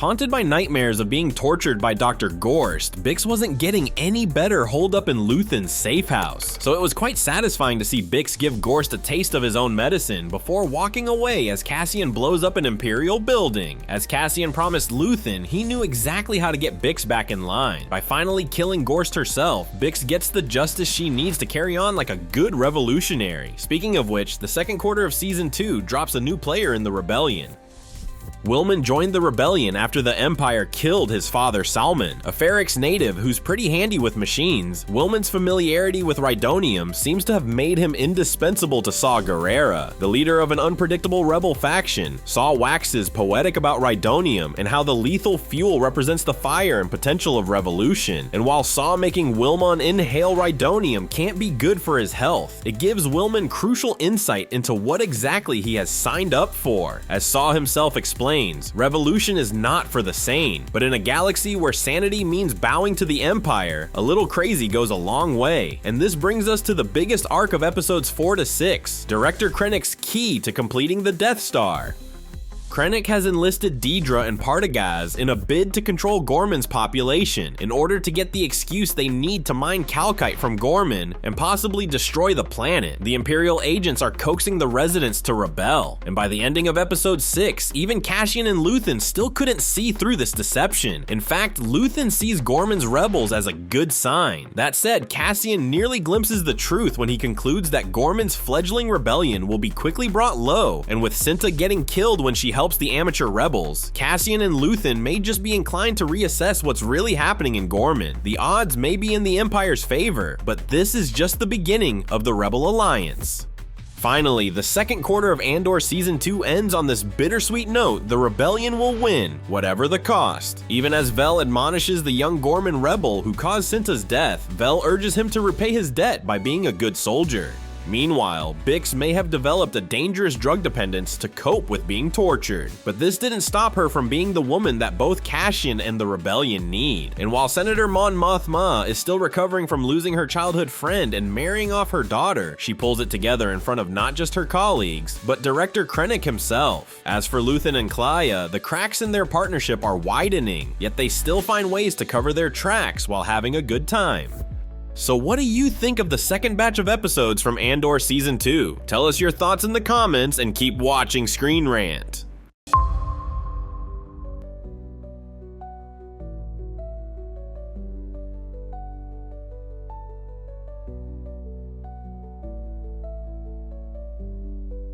Haunted by nightmares of being tortured by Dr. Gorst, Bix wasn't getting any better holed up in Luthen's safe house. So it was quite satisfying to see Bix give Gorst a taste of his own medicine before walking away as Cassian blows up an Imperial building. As Cassian promised Luthen, he knew exactly how to get Bix back in line. By finally killing Gorst herself, Bix gets the justice she needs to carry on like a good revolutionary. Speaking of which, the second quarter of Season 2 drops a new player in the rebellion. Wilmon joined the rebellion after the Empire killed his father Salmon. A Ferrix native who's pretty handy with machines, Wilmon's familiarity with Rhydonium seems to have made him indispensable to Saw Guerrera, the leader of an unpredictable rebel faction. Saw waxes poetic about Rhydonium and how the lethal fuel represents the fire and potential of revolution. And while Saw making Wilmon inhale Rhydonium can't be good for his health, it gives Wilmon crucial insight into what exactly he has signed up for. As Saw himself explains, revolution is not for the sane, but in a galaxy where sanity means bowing to the Empire, a little crazy goes a long way. And this brings us to the biggest arc of episodes 4 to 6, Director Krennic's key to completing the Death Star. Krennic has enlisted Dedra and Partagaz in a bid to control Ghorman's population in order to get the excuse they need to mine Calcite from Ghorman and possibly destroy the planet. The Imperial agents are coaxing the residents to rebel, and by the ending of episode 6, even Cassian and Luthen still couldn't see through this deception. In fact, Luthen sees Ghorman's rebels as a good sign. That said, Cassian nearly glimpses the truth when he concludes that Ghorman's fledgling rebellion will be quickly brought low, and with Cinta getting killed when she helps the amateur rebels, Cassian and Luthen may just be inclined to reassess what's really happening in Ghorman. The odds may be in the Empire's favor, but this is just the beginning of the Rebel Alliance. Finally, the second quarter of Andor Season 2 ends on this bittersweet note: the rebellion will win, whatever the cost. Even as Vel admonishes the young Ghorman rebel who caused Cinta's death, Vel urges him to repay his debt by being a good soldier. Meanwhile, Bix may have developed a dangerous drug dependence to cope with being tortured, but this didn't stop her from being the woman that both Cassian and the rebellion need. And while Senator Mon Mothma is still recovering from losing her childhood friend and marrying off her daughter, she pulls it together in front of not just her colleagues, but Director Krennic himself. As for Luthen and Claya, the cracks in their partnership are widening, yet they still find ways to cover their tracks while having a good time. So what do you think of the second batch of episodes from Andor Season 2? Tell us your thoughts in the comments and keep watching ScreenRant.